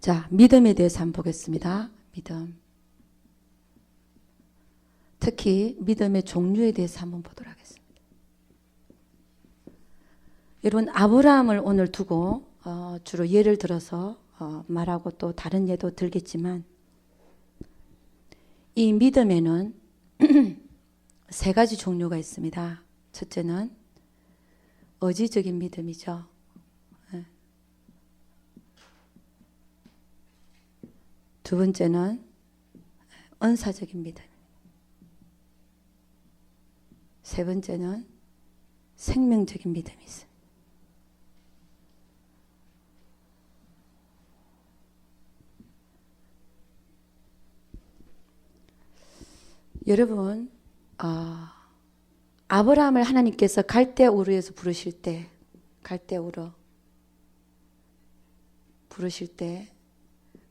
자, 믿음에 대해서 한번 보겠습니다. 믿음. 특히 믿음의 종류에 대해서 한번 보도록 하겠습니다. 여러분, 아브라함을 오늘 두고 주로 예를 들어서 말하고 또 다른 예도 들겠지만, 이 믿음에는 세 가지 종류가 있습니다. 첫째는 의지적인 믿음이죠. 두 번째는 은사적인 믿음. 세 번째는 생명적인 믿음이 있습니다. 여러분, 아브라함을 하나님께서 갈대우르에서 부르실 때, 갈대우르 부르실 때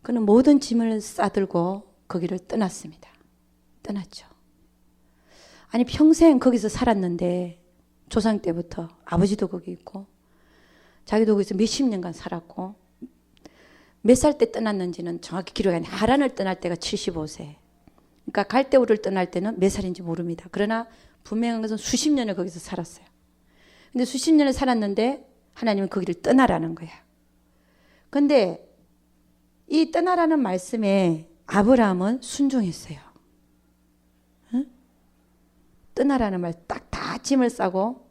그는 모든 짐을 싸들고 거기를 떠났습니다. 떠났죠. 아니, 평생 거기서 살았는데, 조상 때부터 아버지도 거기 있고 자기도 거기서 몇십 년간 살았고, 몇 살 때 떠났는지는 정확히 기록이 안 나요. 하란을 떠날 때가 75세. 그러니까 갈대우르를 떠날 때는 몇 살인지 모릅니다. 그러나 분명한 것은 수십 년을 거기서 살았어요. 근데 수십 년을 살았는데 하나님은 거기를 떠나라는 거야. 근데 이 떠나라는 말씀에 아브라함은 순종했어요. 응? 떠나라는 말 딱 다 짐을 싸고,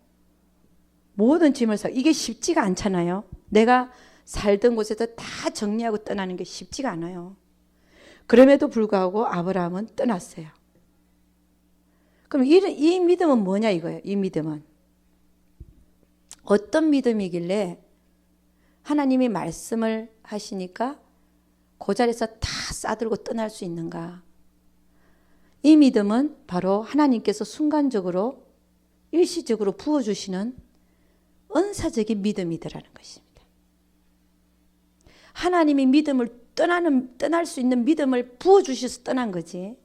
모든 짐을 싸고, 이게 쉽지가 않잖아요. 내가 살던 곳에서 다 정리하고 떠나는 게 쉽지가 않아요. 그럼에도 불구하고 아브라함은 떠났어요. 그럼 이 믿음은 뭐냐 이거예요. 이 믿음은 어떤 믿음이길래 하나님이 말씀을 하시니까 그 자리에서 다 싸들고 떠날 수 있는가? 이 믿음은 바로 하나님께서 순간적으로 일시적으로 부어주시는 은사적인 믿음이더라는 것입니다. 하나님이 믿음을 떠날 수 있는 믿음을 부어주셔서 떠난 거지.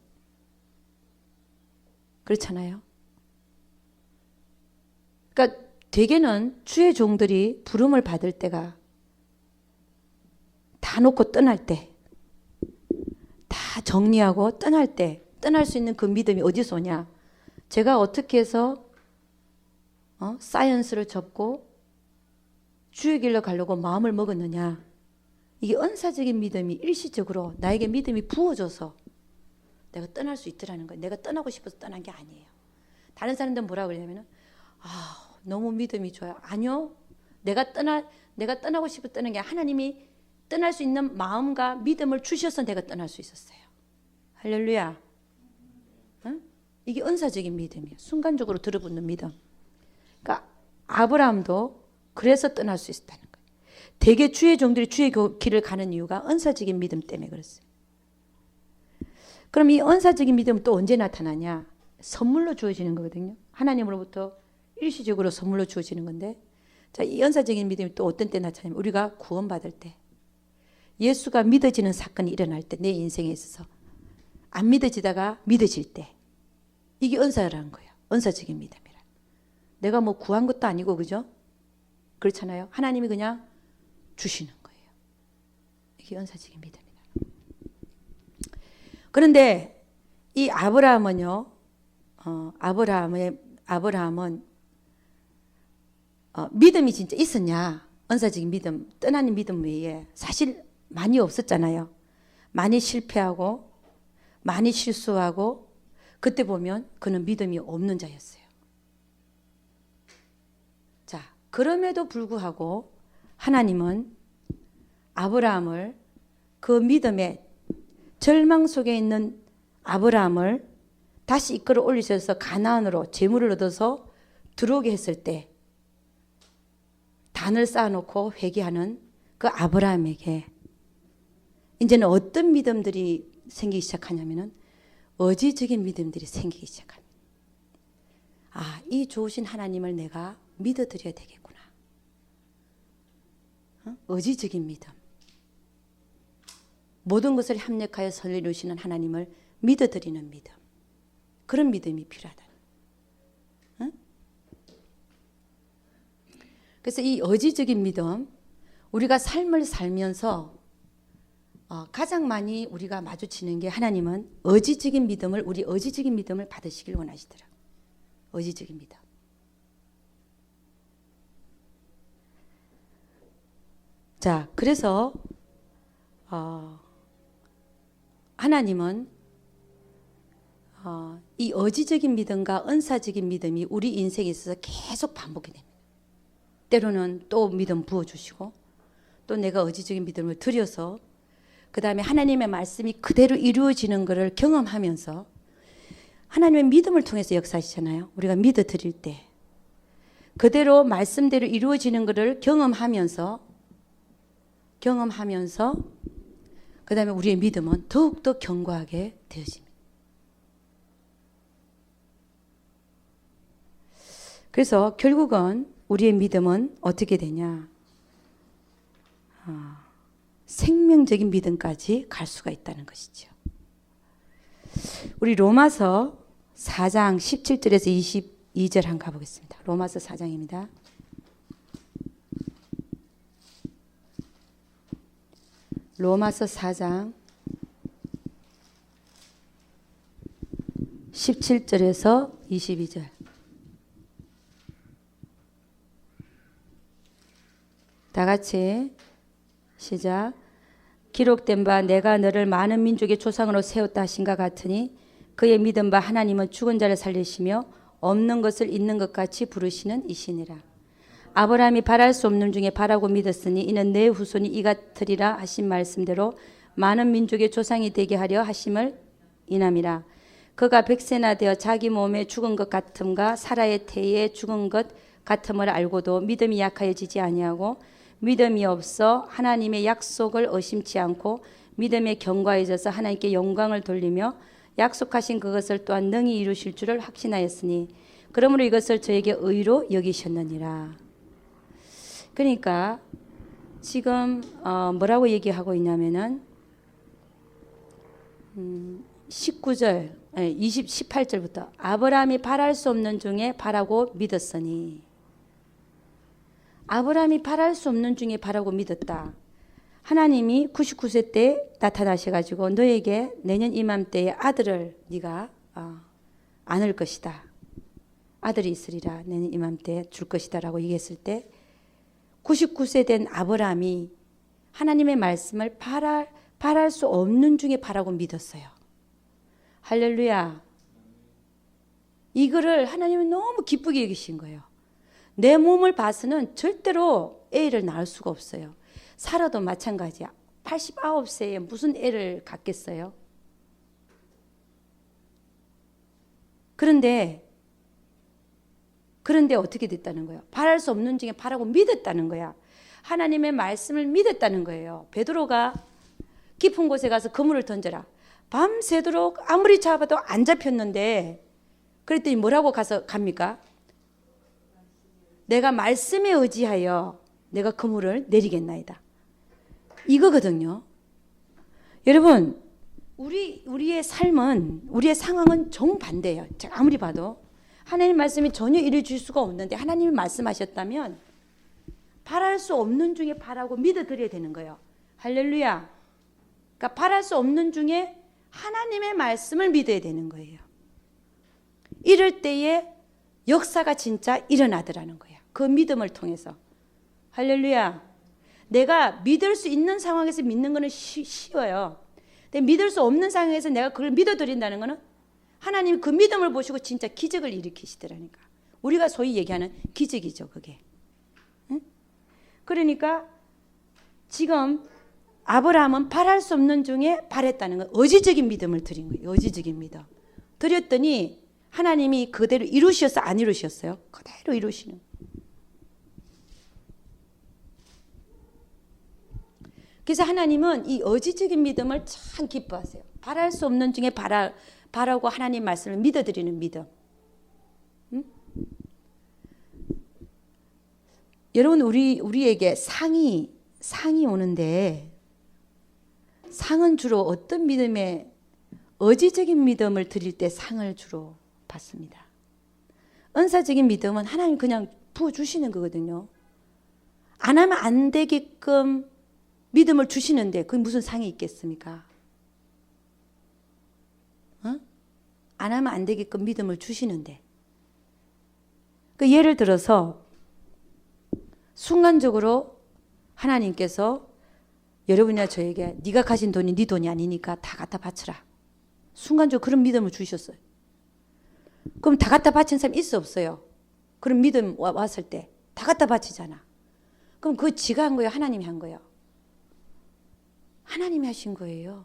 그렇잖아요. 그러니까 대개는 주의 종들이 부름을 받을 때가 다 놓고 떠날 때, 다 정리하고 떠날 때, 떠날 수 있는 그 믿음이 어디서 오냐? 제가 어떻게 해서 사이언스를 접고 주의 길로 가려고 마음을 먹었느냐? 이게 은사적인 믿음이 일시적으로 나에게 믿음이 부어져서 내가 떠날 수 있더라는 거예요. 내가 떠나고 싶어서 떠난 게 아니에요. 다른 사람들은 뭐라고 그러냐면, 너무 믿음이 좋아요. 아니요. 내가 떠나고 싶어서 떠난 게 하나님이 떠날 수 있는 마음과 믿음을 주셔서 내가 떠날 수 있었어요. 할렐루야. 응? 이게 은사적인 믿음이에요. 순간적으로 들어붙는 믿음. 그러니까 아브라함도 그래서 떠날 수 있었다는 거예요. 대개 주의 종들이 주의 길을 가는 이유가 은사적인 믿음 때문에 그렇습니다. 그럼 이 은사적인 믿음은 또 언제 나타나냐? 선물로 주어지는 거거든요. 하나님으로부터 일시적으로 선물로 주어지는 건데, 자, 이 은사적인 믿음이 또 어떤 때 나타나냐면 우리가 구원받을 때, 예수가 믿어지는 사건이 일어날 때, 내 인생에 있어서 안 믿어지다가 믿어질 때, 이게 은사라는 거예요. 은사적인 믿음이라. 내가 뭐 구한 것도 아니고, 그죠? 그렇잖아요. 하나님이 그냥 주시는 거예요. 이게 은사적인 믿음이다. 그런데 이 아브라함은요, 아브라함은 믿음이 진짜 있었냐? 은사적인 믿음, 떠나는 믿음 외에 사실 많이 없었잖아요. 많이 실패하고 많이 실수하고, 그때 보면 그는 믿음이 없는 자였어요. 자, 그럼에도 불구하고 하나님은 아브라함을, 그 믿음의 절망 속에 있는 아브라함을 다시 이끌어 올리셔서 가나안으로 재물을 얻어서 들어오게 했을 때 단을 쌓아놓고 회개하는 그 아브라함에게 이제는 어떤 믿음들이 생기기 시작하냐면은 의지적인 믿음들이 생기기 시작합니다. 이 좋으신 하나님을 내가 믿어드려야 되겠구나. 의지적인 믿음. 모든 것을 합력하여 선을 이루시는 하나님을 믿어드리는 믿음. 그런 믿음이 필요하다. 그래서 이 의지적인 믿음, 우리가 삶을 살면서 가장 많이 우리가 마주치는 게 하나님은 의지적인 믿음을 우리 의지적인 믿음을 받으시길 원하시더라. 의지적인 믿음. 자, 그래서 하나님은 이 의지적인 믿음과 은사적인 믿음이 우리 인생에 있어서 계속 반복이 됩니다. 때로는 또 믿음 부어주시고 또 내가 의지적인 믿음을 드려서 그 다음에 하나님의 말씀이 그대로 이루어지는 것을 경험하면서 하나님의 믿음을 통해서 역사하시잖아요. 우리가 믿어 드릴 때 그대로 말씀대로 이루어지는 것을 경험하면서 그 다음에 우리의 믿음은 더욱더 견고하게 되어집니다. 그래서 결국은 우리의 믿음은 어떻게 되냐? 생명적인 믿음까지 갈 수가 있다는 것이죠. 우리 로마서 4장 17절에서 22절 한번 가보겠습니다. 로마서 4장입니다. 로마서 4장 17절에서 22절. 다 같이 시작. 기록된 바 내가 너를 많은 민족의 조상으로 세웠다 하신가 같으니 그의 믿은 바 하나님은 죽은 자를 살리시며 없는 것을 있는 것 같이 부르시는 이시니라. 아브라함이 바랄 수 없는 중에 바라고 믿었으니 이는 내 후손이 이 같으리라 하신 말씀대로 많은 민족의 조상이 되게 하려 하심을 인함이라. 그가 백세나 되어 자기 몸에 죽은 것 같음과 사라의 태에 죽은 것 같음을 알고도 믿음이 약하여지지 아니하고 믿음이 없어 하나님의 약속을 의심치 않고 믿음에 견고해져서 하나님께 영광을 돌리며 약속하신 그것을 또한 능히 이루실 줄을 확신하였으니 그러므로 이것을 저에게 의로 여기셨느니라. 그러니까 지금 뭐라고 얘기하고 있냐면은 19절, 18절부터 아브라함이 바랄 수 없는 중에 바라고 믿었으니 아브라함이 바랄 수 없는 중에 바라고 믿었다. 하나님이 99세 때 나타나셔가지고 너에게 내년 이맘때에 아들을 네가 안을 것이다. 아들이 있으리라. 내년 이맘때에 줄 것이다 라고 얘기했을 때 99세 된 아브라함이 하나님의 말씀을 바랄 수 없는 중에 바라고 믿었어요. 할렐루야. 이거를 하나님은 너무 기쁘게 여기신 거예요. 내 몸을 봐서는 절대로 애를 낳을 수가 없어요. 살아도 마찬가지야. 89세에 무슨 애를 갖겠어요? 그런데 어떻게 됐다는 거예요? 바랄 수 없는 중에 바라고 믿었다는 거야. 하나님의 말씀을 믿었다는 거예요. 베드로가 깊은 곳에 가서 그물을 던져라. 밤새도록 아무리 잡아도 안 잡혔는데 그랬더니 뭐라고 갑니까? 내가 말씀에 의지하여 내가 그물을 내리겠나이다. 이거거든요. 여러분, 우리의 삶은, 우리의 상황은 정반대예요. 제가 아무리 봐도 하나님 말씀이 전혀 이루어질 수가 없는데 하나님이 말씀하셨다면 바랄 수 없는 중에 바라고 믿어드려야 되는 거예요. 할렐루야. 그러니까 바랄 수 없는 중에 하나님의 말씀을 믿어야 되는 거예요. 이럴 때에 역사가 진짜 일어나더라는 거예요. 그 믿음을 통해서. 할렐루야. 내가 믿을 수 있는 상황에서 믿는 거는 쉬워요. 근데 믿을 수 없는 상황에서 내가 그걸 믿어드린다는 거는 하나님이 그 믿음을 보시고 진짜 기적을 일으키시더라니까. 우리가 소위 얘기하는 기적이죠, 그게. 응? 그러니까 지금 아브라함은 바랄 수 없는 중에 바랬다는 거예요. 의지적인 믿음을 드린 거예요. 의지적인 믿음. 드렸더니 하나님이 그대로 이루셨어, 안 이루셨어요? 그대로 이루시는. 그래서 하나님은 이 의지적인 믿음을 참 기뻐하세요. 바랄 수 없는 중에 바라고 하나님 말씀을 믿어드리는 믿음. 응? 여러분, 우리에게 상이 오는데 상은 주로 어떤 믿음에 의지적인 믿음을 드릴 때 상을 주로 받습니다. 은사적인 믿음은 하나님 그냥 부어주시는 거거든요. 안 하면 안 되게끔 믿음을 주시는데 그게 무슨 상이 있겠습니까? 어? 안 하면 안 되게끔 믿음을 주시는데. 그 예를 들어서 순간적으로 하나님께서 여러분이나 저에게 네가 가진 돈이 네 돈이 아니니까 다 갖다 바쳐라. 순간적으로 그런 믿음을 주셨어요. 그럼 다 갖다 바친 사람 있어 없어요? 그런 믿음 왔을 때 다 갖다 바치잖아. 그럼 그거 지가 한 거예요? 하나님이 한 거예요? 하나님이 하신 거예요.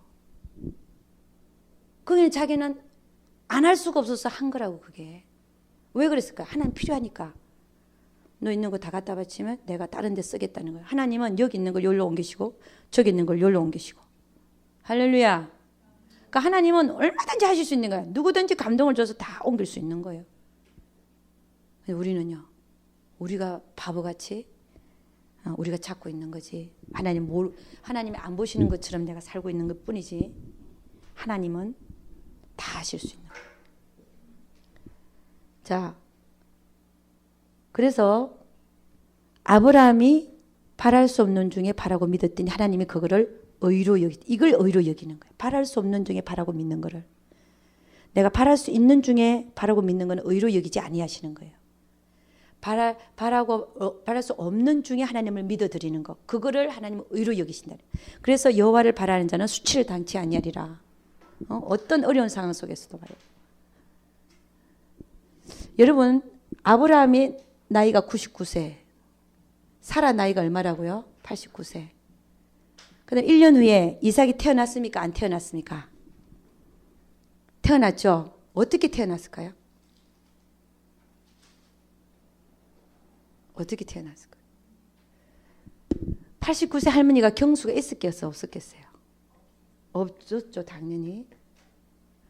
그게 자기는 안 할 수가 없어서 한 거라고. 그게 왜 그랬을까? 하나님 필요하니까. 너 있는 거 다 갖다 바치면 내가 다른 데 쓰겠다는 거예요. 하나님은 여기 있는 걸 여기로 옮기시고 저기 있는 걸 여기로 옮기시고. 할렐루야. 그러니까 하나님은 얼마든지 하실 수 있는 거예요. 누구든지 감동을 줘서 다 옮길 수 있는 거예요. 우리는요, 우리가 바보같이 우리가 찾고 있는 거지. 하나님이 안 보시는 것처럼 내가 살고 있는 것 뿐이지. 하나님은 다 하실 수 있는 거예요. 자, 그래서 아브라함이 바랄 수 없는 중에 바라고 믿었더니 하나님이 그거를 이걸 의로 여기는 거예요. 바랄 수 없는 중에 바라고 믿는 거를. 내가 바랄 수 있는 중에 바라고 믿는 건 의로 여기지 아니하시는 거예요. 바랄 수 없는 중에 하나님을 믿어드리는 것, 그거를 하나님은 의로 여기신다. 그래서 여호와를 바라는 자는 수치를 당치 아니하리라. 어떤 어려운 상황 속에서도 말이에요. 여러분, 아브라함이 나이가 99세, 사라 나이가 얼마라고요? 89세. 그다음 1년 후에 이삭이 태어났습니까? 안 태어났습니까? 태어났죠. 어떻게 태어났을까요? 어떻게 태어났을까요? 89세 할머니가 경수가 있었겠어요? 없었겠어요? 없었죠, 당연히.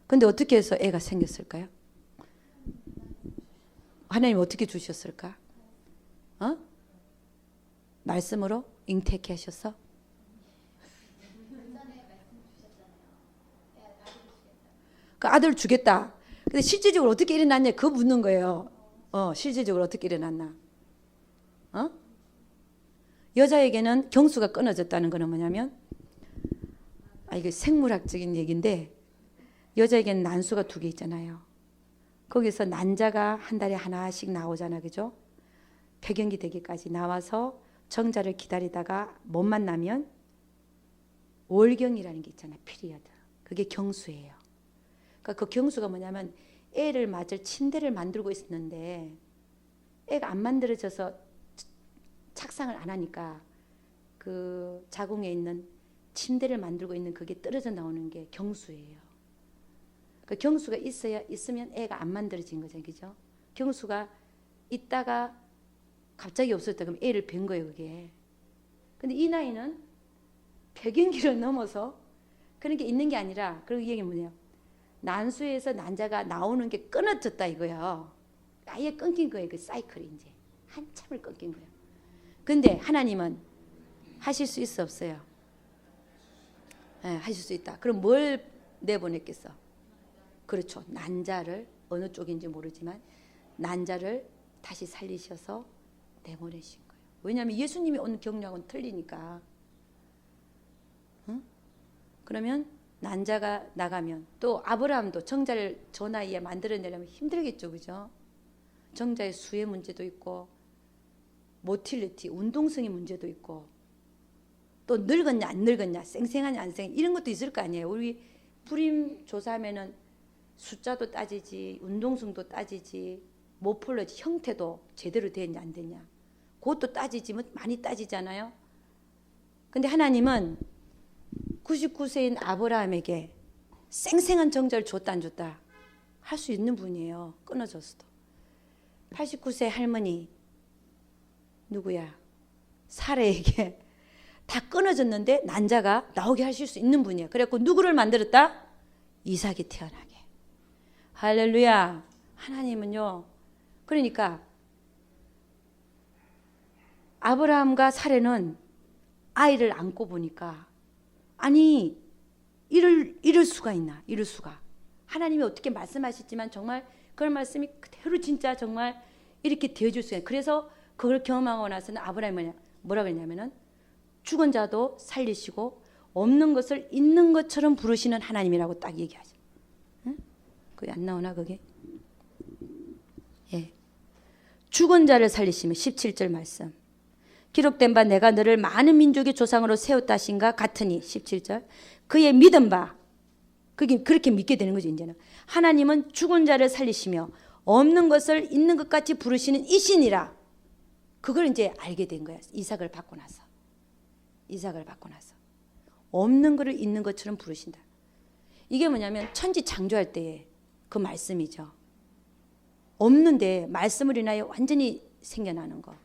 근데 어떻게 해서 애가 생겼을까요? 하나님 어떻게 주셨을까? 말씀으로 잉태케 하셔서? 그 아들 주겠다. 근데 실질적으로 어떻게 일어났냐? 그거 묻는 거예요. 실질적으로 어떻게 일어났나? 여자에게는 경수가 끊어졌다는 거는 뭐냐면, 이게 생물학적인 얘기인데, 여자에게는 난수가 2개 있잖아요. 거기서 난자가 한 달에 하나씩 나오잖아, 그죠? 폐경기 되기까지 나와서 정자를 기다리다가 못 만나면 월경이라는 게 있잖아, 피리어드. 그게 경수예요. 그러니까 그 경수가 뭐냐면 애를 맞을 침대를 만들고 있었는데 애가 안 만들어져서 착상을 안 하니까 그 자궁에 있는 침대를 만들고 있는 그게 떨어져 나오는 게 경수예요. 그 경수가 있으면 애가 안 만들어진 거죠, 그죠? 경수가 있다가 갑자기 없었다 그럼 애를 뵌 거예요, 그게. 근데 이 나이는 폐경기를 넘어서 그런 게 있는 게 아니라, 그리고 이 얘기는 뭐냐? 난수에서 난자가 나오는 게 끊어졌다 이거예요. 아예 끊긴 거예요, 그 사이클이 이제 한참을 끊긴 거예요. 근데 하나님은 하실 수 있어 없어요? 네, 하실 수 있다. 그럼 뭘 내보냈겠어? 그렇죠. 난자를, 어느 쪽인지 모르지만 난자를 다시 살리셔서 내보내신 거예요. 왜냐하면 예수님이 온 경륜하고는 틀리니까. 응? 그러면 난자가 나가면 또 아브라함도 정자를 저 나이에 만들어내려면 힘들겠죠, 그죠? 정자의 수의 문제도 있고 모틸리티, 운동성의 문제도 있고 또 늙었냐 안 늙었냐, 쌩쌩하냐 안 쌩, 이런 것도 있을 거 아니에요. 우리 불임 조사하면은 숫자도 따지지, 운동성도 따지지, 모폴러지 형태도 제대로 됐냐 안 됐냐, 그것도 따지지, 많이 따지잖아요. 근데 하나님은 99세인 아브라함에게 쌩쌩한 정자를 줬다 안 줬다 할 수 있는 분이에요. 끊어졌어도. 89세 할머니 누구야? 사라에게 다 끊어졌는데 난자가 나오게 하실 수 있는 분이에요. 그래갖고 누구를 만들었다? 이삭이 태어나게. 할렐루야. 하나님은요, 그러니까 아브라함과 사라는 아이를 안고 보니까, 아니 이럴 수가 있나, 이럴 수가. 하나님이 어떻게 말씀하셨지만 정말 그런 말씀이 그대로 진짜 정말 이렇게 되어줄 수가 있어요. 그래서 그걸 경험하고 나서는 아브라함이 뭐라 그랬냐면은 죽은 자도 살리시고 없는 것을 있는 것처럼 부르시는 하나님이라고 딱 얘기하죠. 응? 그게 안 나오나 그게? 예. 죽은 자를 살리시면 17절 말씀. 기록된 바 내가 너를 많은 민족의 조상으로 세웠다 하신가 같으니 17절. 그의 믿은 바 그게 그렇게 믿게 되는 거죠. 이제는 하나님은 죽은 자를 살리시며 없는 것을 있는 것 같이 부르시는 이신이라. 그걸 이제 알게 된 거야. 이삭을 받고 나서. 없는 것을 있는 것처럼 부르신다. 이게 뭐냐면 천지 창조할 때의 그 말씀이죠. 없는데 말씀을 인하여 완전히 생겨나는 거.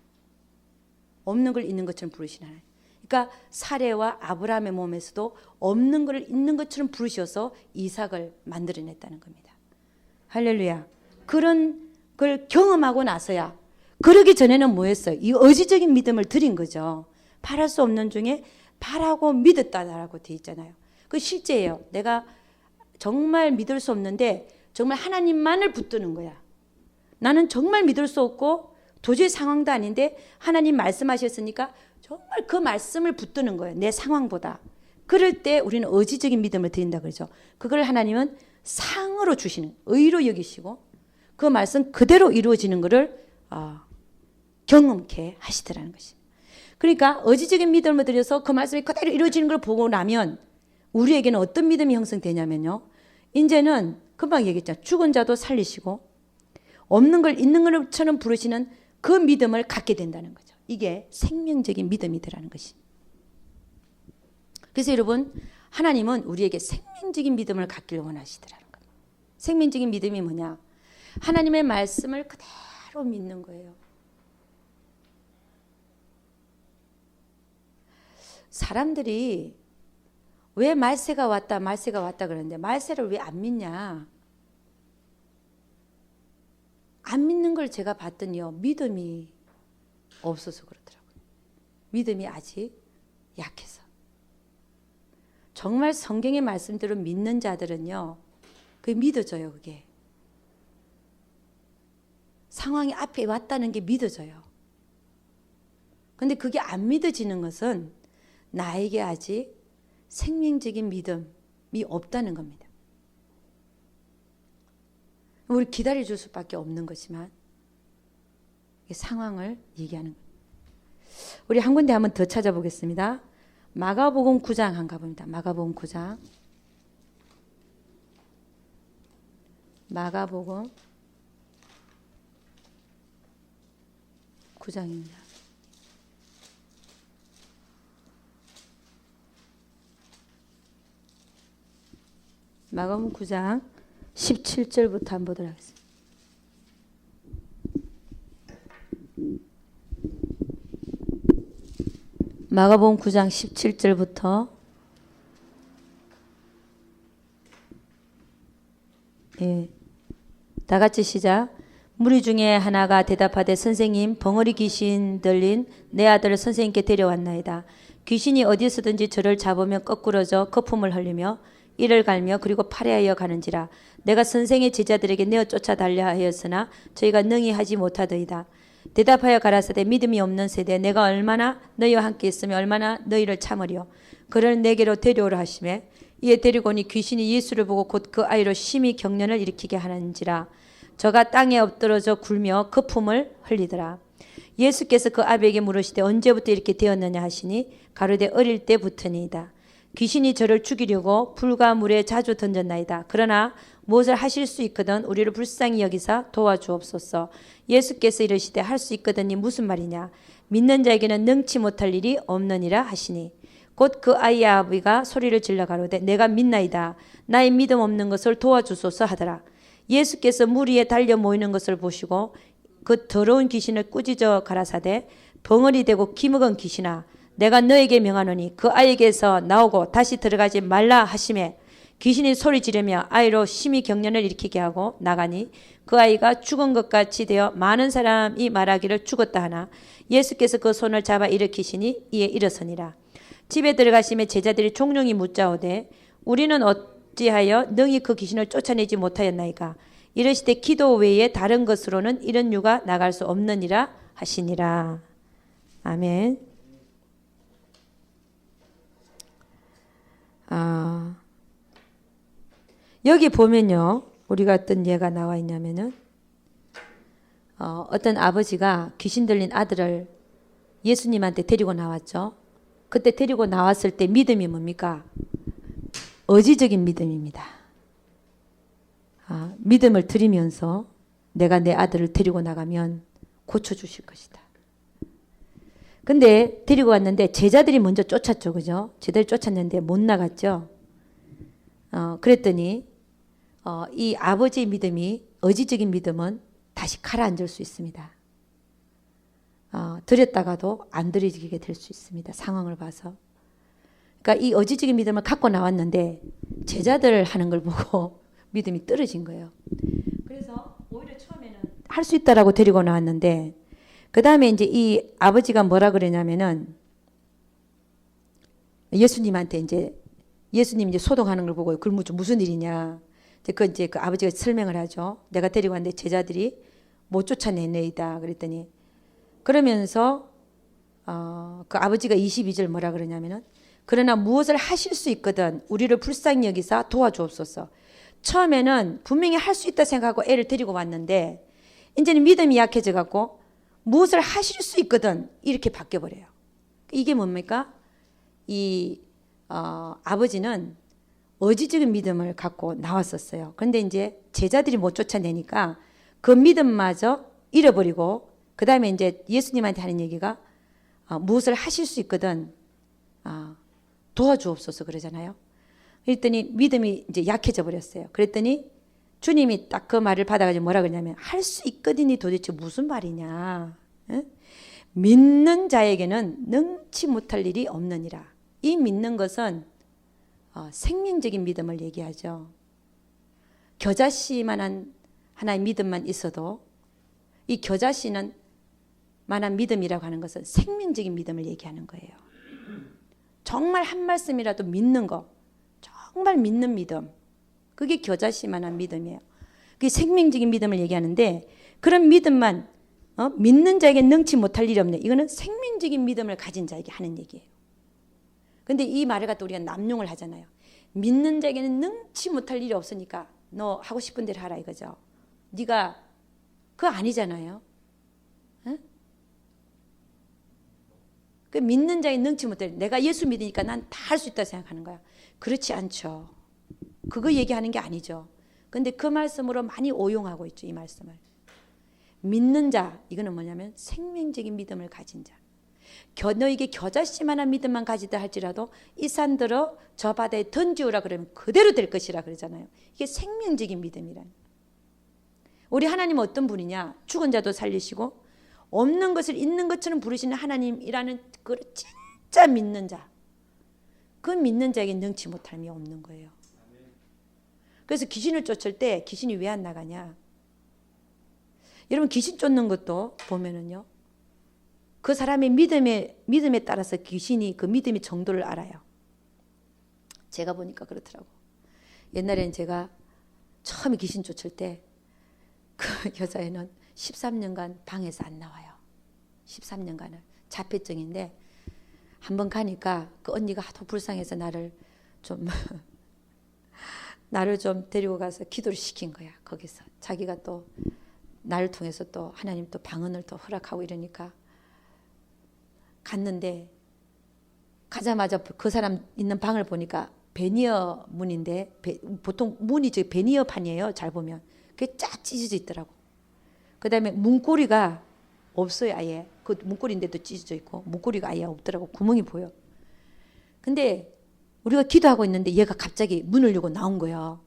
없는 걸 있는 것처럼 부르시는 하나님. 그러니까 사레와 아브라함의 몸에서도 없는 걸 있는 것처럼 부르셔서 이삭을 만들어냈다는 겁니다. 할렐루야. 그런 걸 경험하고 나서야, 그러기 전에는 뭐였어요? 이 의지적인 믿음을 드린 거죠. 바랄 수 없는 중에 바라고 믿었다라고 돼 있잖아요. 그 실제예요. 내가 정말 믿을 수 없는데 정말 하나님만을 붙드는 거야. 나는 정말 믿을 수 없고 도저히 상황도 아닌데 하나님 말씀하셨으니까 정말 그 말씀을 붙드는 거예요. 내 상황보다. 그럴 때 우리는 의지적인 믿음을 드린다 그러죠. 그걸 하나님은 상으로 주시는, 의로 여기시고 그 말씀 그대로 이루어지는 것을 경험케 하시더라는 것입니다. 그러니까 의지적인 믿음을 드려서 그 말씀이 그대로 이루어지는 걸 보고 나면 우리에게는 어떤 믿음이 형성되냐면요. 이제는 금방 얘기했잖아요. 죽은 자도 살리시고 없는 걸 있는 것처럼 부르시는 그 믿음을 갖게 된다는 거죠. 이게 생명적인 믿음이더라는 것입니다. 그래서 여러분, 하나님은 우리에게 생명적인 믿음을 갖기를 원하시더라는 겁니다. 생명적인 믿음이 뭐냐? 하나님의 말씀을 그대로 믿는 거예요. 사람들이 왜 말세가 왔다 그러는데 말세를 왜 안 믿냐? 안 믿는 걸 제가 봤더니요, 믿음이 없어서 그렇더라고요. 믿음이 아직 약해서. 정말 성경의 말씀대로 믿는 자들은요, 그게 믿어져요. 그게 상황이 앞에 왔다는 게 믿어져요. 근데 그게 안 믿어지는 것은 나에게 아직 생명적인 믿음이 없다는 겁니다. 우리 기다려줄 수밖에 없는 거지만 상황을 얘기하는 거예요. 우리 한 군데 한번 더 찾아보겠습니다. 마가복음 9장 한 가봅니다. 마가복음 9장. 마가복음 9장입니다. 마가복음 9장 17절부터 한번 보도록 하겠습니다. 마가복음 9장 17절부터 다 같이 시작. 무리 중에 하나가 대답하되 선생님, 벙어리 귀신 들린 내 아들을 선생님께 데려왔나이다. 귀신이 어디서든지 저를 잡으면 거꾸러져 거품을 흘리며 이를 갈며 그리고 팔에하여 가는지라. 내가 선생의 제자들에게 내어 쫓아달라 하였으나 저희가 능히 하지 못하더이다. 대답하여 가라사대 믿음이 없는 세대, 내가 얼마나 너희와 함께 있으며 얼마나 너희를 참으리요. 그를 내게로 데려오라 하시매 이에 데리고 오니 귀신이 예수를 보고 곧 그 아이로 심히 경련을 일으키게 하는지라. 저가 땅에 엎드러져 굴며 거품을 흘리더라. 예수께서 그 아비에게 물으시되 언제부터 이렇게 되었느냐 하시니 가로되 어릴 때부터니이다. 귀신이 저를 죽이려고 불과 물에 자주 던졌나이다. 그러나 무엇을 하실 수 있거든 우리를 불쌍히 여기사 도와주옵소서. 예수께서 이르시되 할 수 있거든이 무슨 말이냐? 믿는 자에게는 능치 못할 일이 없느니라 하시니 곧 그 아이의 아버지가 소리를 질러 가로되 내가 믿나이다. 나의 믿음 없는 것을 도와주소서 하더라. 예수께서 물 위에 달려 모이는 것을 보시고 그 더러운 귀신을 꾸짖어 가라사대 벙어리 되고 기먹은 귀신아, 내가 너에게 명하노니 그 아이에게서 나오고 다시 들어가지 말라 하시매 귀신이 소리 지르며 아이로 심히 경련을 일으키게 하고 나가니 그 아이가 죽은 것 같이 되어 많은 사람이 말하기를 죽었다 하나 예수께서 그 손을 잡아 일으키시니 이에 일어서니라. 집에 들어가시며 제자들이 종종이 묻자오되 우리는 어찌하여 능히 그 귀신을 쫓아내지 못하였나이까? 이르시되 기도 외에 다른 것으로는 이런 유가 나갈 수 없느니라 하시니라. 아멘. 여기 보면요, 우리가 어떤 예가 나와 있냐면은 어떤 아버지가 귀신 들린 아들을 예수님한테 데리고 나왔죠. 그때 데리고 나왔을 때 믿음이 뭡니까? 의지적인 믿음입니다. 믿음을 드리면서 내가 내 아들을 데리고 나가면 고쳐주실 것이다. 근데 데리고 왔는데 제자들이 먼저 쫓았죠. 그죠? 제자들이 쫓았는데 못 나갔죠. 그랬더니 이 아버지의 믿음이, 의지적인 믿음은 다시 가라앉을 수 있습니다. 드렸다가도 안 드리게 될 수 있습니다. 상황을 봐서. 그러니까 이 의지적인 믿음을 갖고 나왔는데 제자들 하는 걸 보고 믿음이 떨어진 거예요. 그래서 오히려 처음에는 할 수 있다라고 데리고 나왔는데 그 다음에 이제 이 아버지가 뭐라 그러냐면은 예수님한테 예수님 소동하는 걸 보고 그럼 무슨 일이냐. 이제 그 아버지가 설명을 하죠. 내가 데리고 왔는데 제자들이 못 쫓아내네이다. 그랬더니 그러면서 그 아버지가 22절 뭐라 그러냐면은 그러나 무엇을 하실 수 있거든 우리를 불쌍히 여기사 도와주옵소서. 처음에는 분명히 할 수 있다 생각하고 애를 데리고 왔는데 이제는 믿음이 약해져 갖고 무엇을 하실 수 있거든 이렇게 바뀌어버려요. 이게 뭡니까? 이 아버지는 의지적인 믿음을 갖고 나왔었어요. 그런데 이제 제자들이 못 쫓아내니까 그 믿음마저 잃어버리고 그 다음에 이제 예수님한테 하는 얘기가 무엇을 하실 수 있거든 도와주옵소서 그러잖아요. 그랬더니 믿음이 이제 약해져 버렸어요. 그랬더니 주님이 딱 그 말을 받아가지고 뭐라 그러냐면 할 수 있거든이 도대체 무슨 말이냐. 에? 믿는 자에게는 능치 못할 일이 없느니라. 이 믿는 것은 생명적인 믿음을 얘기하죠. 겨자씨만한 하나의 믿음만 있어도 이 겨자씨는 만한 믿음이라고 하는 것은 생명적인 믿음을 얘기하는 거예요. 정말 한 말씀이라도 믿는 거, 정말 믿는 믿음, 그게 겨자씨만한 믿음이에요. 그게 생명적인 믿음을 얘기하는데 그런 믿음만 믿는 자에게 능치 못할 일이 없네. 이거는 생명적인 믿음을 가진 자에게 하는 얘기예요. 근데 이 말을 갖다 우리가 남용을 하잖아요. 믿는 자에게는 능치 못할 일이 없으니까 너 하고 싶은 대로 하라 이거죠. 네가 그거 아니잖아요. 응? 그 믿는 자에게 능치 못할 일. 내가 예수 믿으니까 난 다 할 수 있다 생각하는 거야. 그렇지 않죠. 그거 얘기하는 게 아니죠. 근데 그 말씀으로 많이 오용하고 있죠. 이 말씀을. 믿는 자, 이거는 뭐냐면 생명적인 믿음을 가진 자. 너에게 겨자씨만한 믿음만 가지다 할지라도 이 산들어 저 바다에 던지오라 그러면 그대로 될 것이라 그러잖아요. 이게 생명적인 믿음이란. 우리 하나님은 어떤 분이냐? 죽은 자도 살리시고 없는 것을 있는 것처럼 부르시는 하나님이라는 그 진짜 믿는 자. 그 믿는 자에게 능치 못함이 없는 거예요. 그래서 귀신을 쫓을 때 귀신이 왜 안 나가냐? 여러분 귀신 쫓는 것도 보면은요. 그 사람의 믿음에 따라서 귀신이 그 믿음의 정도를 알아요. 제가 보니까 그렇더라고. 옛날에는 제가 처음에 귀신 쫓을 때 그 여자애는 13년간 방에서 안 나와요. 13년간을 자폐증인데 한번 가니까 그 언니가 하도 불쌍해서 나를 좀 데리고 가서 기도를 시킨 거야. 거기서 자기가 또 나를 통해서 또 하나님 또 방언을 또 허락하고 이러니까 갔는데 가자마자 그 사람 있는 방을 보니까 베니어 문인데 보통 문이 저 베니어 판이에요. 잘 보면 그게 쫙 찢어져 있더라고. 그 다음에 문고리가 없어요. 아예 그 문고리인데도 찢어져 있고 문고리가 아예 없더라고. 구멍이 보여. 근데 우리가 기도하고 있는데 얘가 갑자기 문을 열고 나온 거야.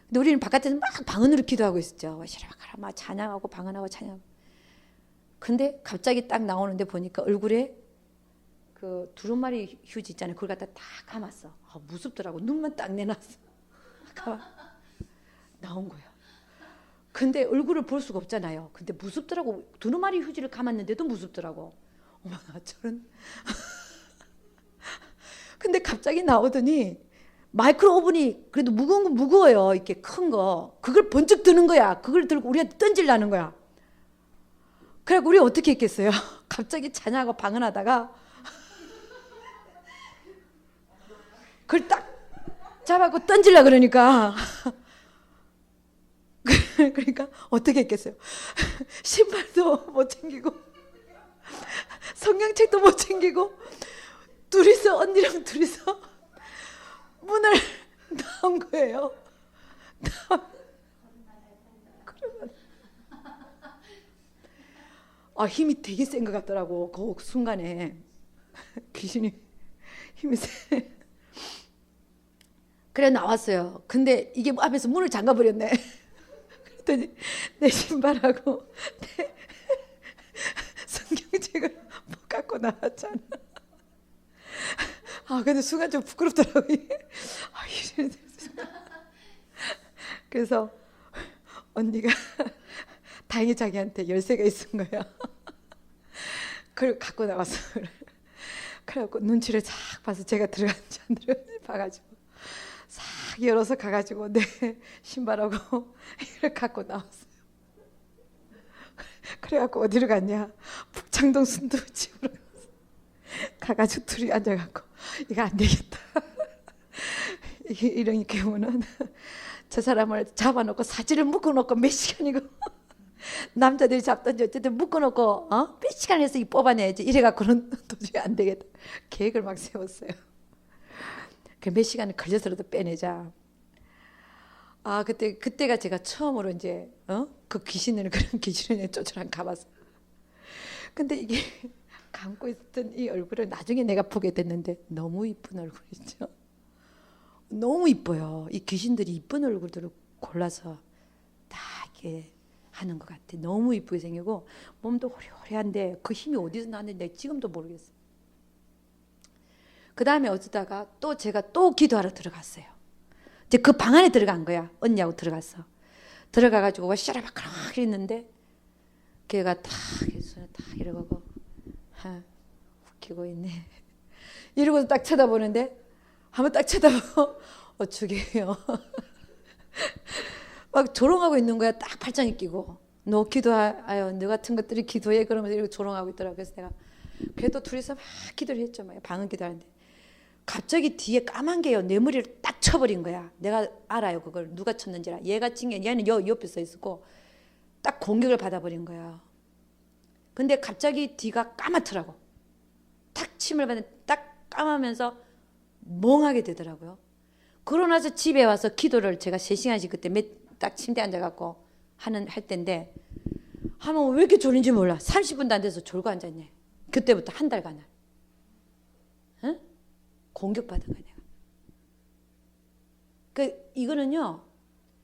근데 우리는 바깥에서 막 방언으로 기도하고 있었죠. 시라바카라 막 찬양하고 방언하고 찬양. 근데 갑자기 딱 나오는데 보니까 얼굴에 그 두루마리 휴지 있잖아요. 그걸 갖다 딱 감았어. 무섭더라고. 눈만 딱 내놨어. 나온 거야. 근데 얼굴을 볼 수가 없잖아요. 근데 무섭더라고. 두루마리 휴지를 감았는데도 무섭더라고. 어머나 저런. 근데 갑자기 나오더니 마이크로 오븐이 그래도 무거운 거 무거워요. 이렇게 큰 거. 그걸 번쩍 드는 거야. 그걸 들고 우리한테 던지려는 거야. 그래갖고 우리 어떻게 했겠어요? 갑자기 찬양하고 방언하다가 그걸 딱 잡아갖고 던지려고 그러니까 그러니까 어떻게 했겠어요? 신발도 못 챙기고 성경책도 못 챙기고 둘이서 언니랑 둘이서 문을 나온 거예요. 힘이 되게 센 것 같더라고. 그 순간에 귀신이 힘이 세. 그래 나왔어요. 근데 이게 앞에서 문을 잠가버렸네. 그랬더니 내 신발하고 내 성경책을 못 갖고 나왔잖아. 근데 순간 좀 부끄럽더라고요. 그래서 언니가 다행히 자기한테 열쇠가 있은 거야. 그걸 갖고 나왔어. 그래갖고 눈치를 싹 봐서 제가 들어간지 안 들어간지 봐가지고 싹 열어서 가가지고 내 신발하고 이걸 갖고 나왔어요. 그래갖고 어디로 갔냐? 북창동 순두부집으로 가가지고 둘이 앉아갖고 이거 안 되겠다. 이런 경우는 저 사람을 잡아놓고 사지를 묶어놓고 몇 시간이고 남자들이 잡든지 어쨌든 묶어놓고 몇 시간 해서 이 뽑아내야지. 이래갖고는 도저히 안 되겠다. 계획을 막 세웠어요. 몇 시간을 걸려서라도 빼내자. 그때가 제가 처음으로 이제 그 귀신을 그런 귀신을 쫓으러 가봤어요. 근데 이게 감고 있었던 이 얼굴을 나중에 내가 보게 됐는데 너무 이쁜 얼굴이죠. 너무 이뻐요. 이 귀신들이 이쁜 얼굴들을 골라서 다 이렇게 하는 것 같아. 너무 이쁘게 생기고 몸도 호리호리한데 그 힘이 어디서 나는데 지금도 모르겠어요. 그 다음에 어쩌다가 또 제가 또 기도하러 들어갔어요. 이제 그 방 안에 들어간 거야. 언니하고 들어갔어. 들어가가지고 와샤라바크락 했는데 걔가 탁 해서 탁 이러고 웃기고 있네. 이러고 딱 쳐다보는데 한번 딱 쳐다보고 어쩌게요. 막 조롱하고 있는 거야. 딱 팔짱이 끼고 너 기도하여 너 같은 것들이 기도해 그러면서 이렇게 조롱하고 있더라고. 그래서 내가 그래도 둘이서 막 기도를 했죠. 막 방언 기도하는데 갑자기 뒤에 까만 게요 내 머리를 딱 쳐버린 거야. 내가 알아요 그걸 누가 쳤는지라. 얘가 친 게 얘는 옆에 서 있었고 딱 공격을 받아버린 거야. 근데 갑자기 뒤가 까맣더라고. 딱 침을 받는 딱 까마면서 멍하게 되더라고요. 그러고 나서 집에 와서 기도를 제가 3시간씩 그때 딱 침대에 앉아갖고 할 때인데 하면 왜 이렇게 졸린지 몰라. 30분도 안 돼서 졸고 앉았네. 그때부터 한 달간 공격받은 거야 내가. 이거는요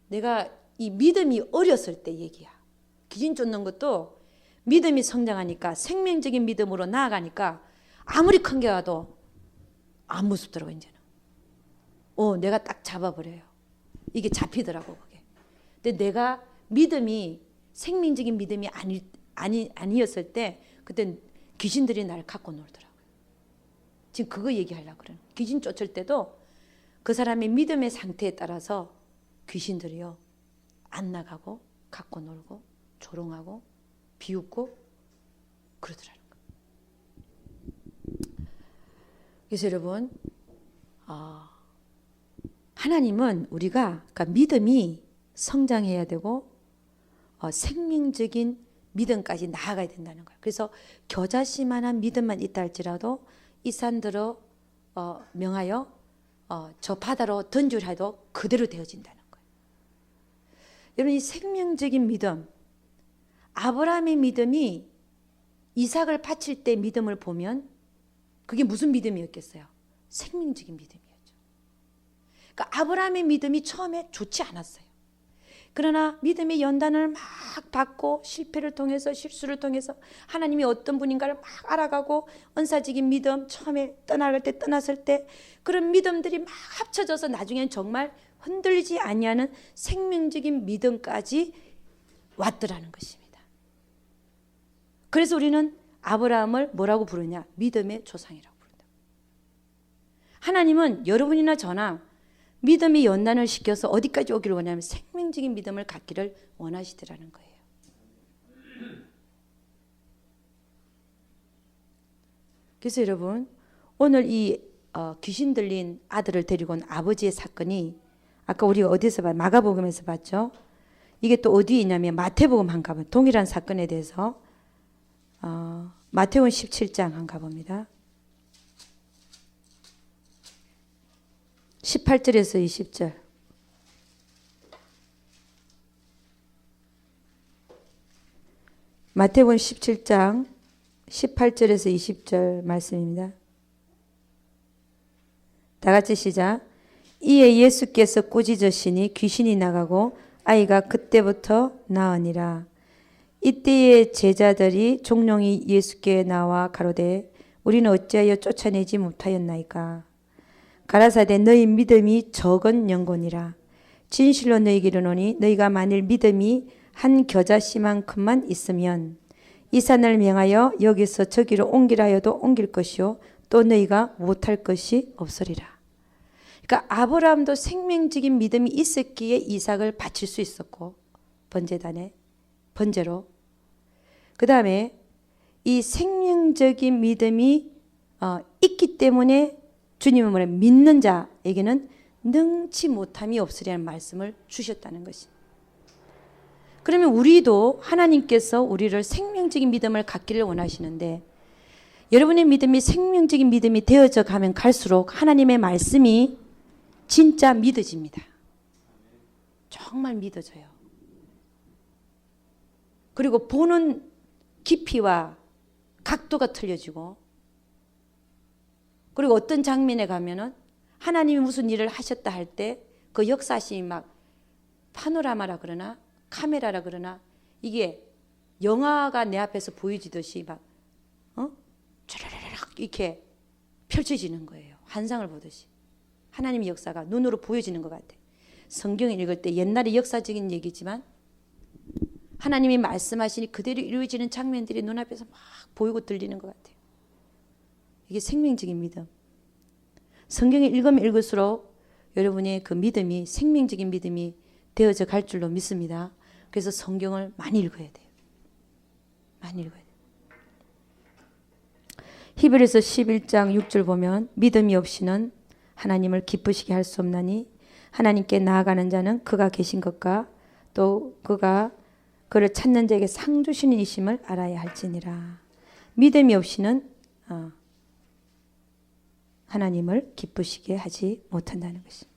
내가 이 믿음이 어렸을 때 얘기야. 귀신 쫓는 것도 믿음이 성장하니까 생명적인 믿음으로 나아가니까 아무리 큰 게 와도 안 무섭더라고 이제는. 내가 딱 잡아버려요. 이게 잡히더라고 그게. 근데 내가 믿음이 생명적인 믿음이 아니었을 때 그때 귀신들이 날 갖고 놀더라고요. 지금 그거 얘기하려고 그래요. 귀신 쫓을 때도 그 사람의 믿음의 상태에 따라서 귀신들이요 안 나가고 갖고 놀고 조롱하고 비웃고 그러더라는 거예요. 그래서 여러분 하나님은 우리가 그러니까 믿음이 성장해야 되고 생명적인 믿음까지 나아가야 된다는 거예요. 그래서 겨자씨만한 믿음만 있다 할지라도 이 산들어 명하여 저 바다로 던지라 해도 그대로 되어진다는 거예요. 여러분 이 생명적인 믿음, 아브라함의 믿음이 이삭을 바칠 때 믿음을 보면 그게 무슨 믿음이었겠어요? 생명적인 믿음이었죠. 그러니까 아브라함의 믿음이 처음에 좋지 않았어요. 그러나 믿음의 연단을 막 받고 실패를 통해서 실수를 통해서 하나님이 어떤 분인가를 막 알아가고 은사적인 믿음 처음에 떠나갈 때 떠났을 때 그런 믿음들이 막 합쳐져서 나중엔 정말 흔들리지 아니하는 생명적인 믿음까지 왔더라는 것입니다. 그래서 우리는 아브라함을 뭐라고 부르냐? 믿음의 조상이라고 부른다. 하나님은 여러분이나 저나 믿음의 연단을 시켜서 어디까지 오기를 원하면 생명적인 믿음을 갖기를 원하시더라는 거예요. 그래서 여러분 오늘 이 귀신 들린 아들을 데리고 온 아버지의 사건이 아까 우리가 어디서 마가복음에서 봤죠? 이게 또 어디에 있냐면 마태복음 한 가본 동일한 사건에 대해서 마태복음 17장 한 가봅니다. 18절에서 20절. 마태복음 17장 18절에서 20절 말씀입니다. 다 같이 시작. 이에 예수께서 꾸짖으시니 귀신이 나가고 아이가 그때부터 나으니라. 이때의 제자들이 종용이 예수께 나와 가로되 우리는 어찌하여 쫓아내지 못하였나이까. 가라사대 너희 믿음이 적은 영혼이라. 진실로 너희에게 이르노니 너희가 만일 믿음이 한 겨자씨만큼만 있으면 이 산을 명하여 여기서 저기로 옮기라 하여도 옮길 것이요 또 너희가 못할 것이 없으리라. 그러니까 아브라함도 생명적인 믿음이 있었기에 이삭을 바칠 수 있었고 번제단에 번제로. 그 다음에 이 생명적인 믿음이 있기 때문에 주님은 뭐래? 믿는 자에게는 능치 못함이 없으리라는 말씀을 주셨다는 것입니다. 그러면 우리도 하나님께서 우리를 생명적인 믿음을 갖기를 원하시는데 여러분의 믿음이 생명적인 믿음이 되어져 가면 갈수록 하나님의 말씀이 진짜 믿어집니다. 정말 믿어져요. 그리고 보는 깊이와 각도가 틀려지고 그리고 어떤 장면에 가면은 하나님이 무슨 일을 하셨다 할 때 그 역사심이 막 파노라마라 그러나 카메라라 그러나 이게 영화가 내 앞에서 보여지듯이 막 촤르르륵 이렇게 펼쳐지는 거예요. 환상을 보듯이. 하나님의 역사가 눈으로 보여지는 것 같아요. 성경을 읽을 때 옛날의 역사적인 얘기지만 하나님이 말씀하시니 그대로 이루어지는 장면들이 눈앞에서 막 보이고 들리는 것 같아요. 이게 생명적인 믿음. 성경을 읽으면 읽을수록 여러분의 그 믿음이 생명적인 믿음이 되어져 갈 줄로 믿습니다. 그래서 성경을 많이 읽어야 돼요. 많이 읽어야 돼요. 히브리서 11장 6절 보면 믿음이 없이는 하나님을 기쁘시게 할 수 없나니 하나님께 나아가는 자는 그가 계신 것과 또 그가 그를 찾는 자에게 상 주시는 이심을 알아야 할지니라. 믿음이 없이는 하나님을 기쁘시게 하지 못한다는 것입니다.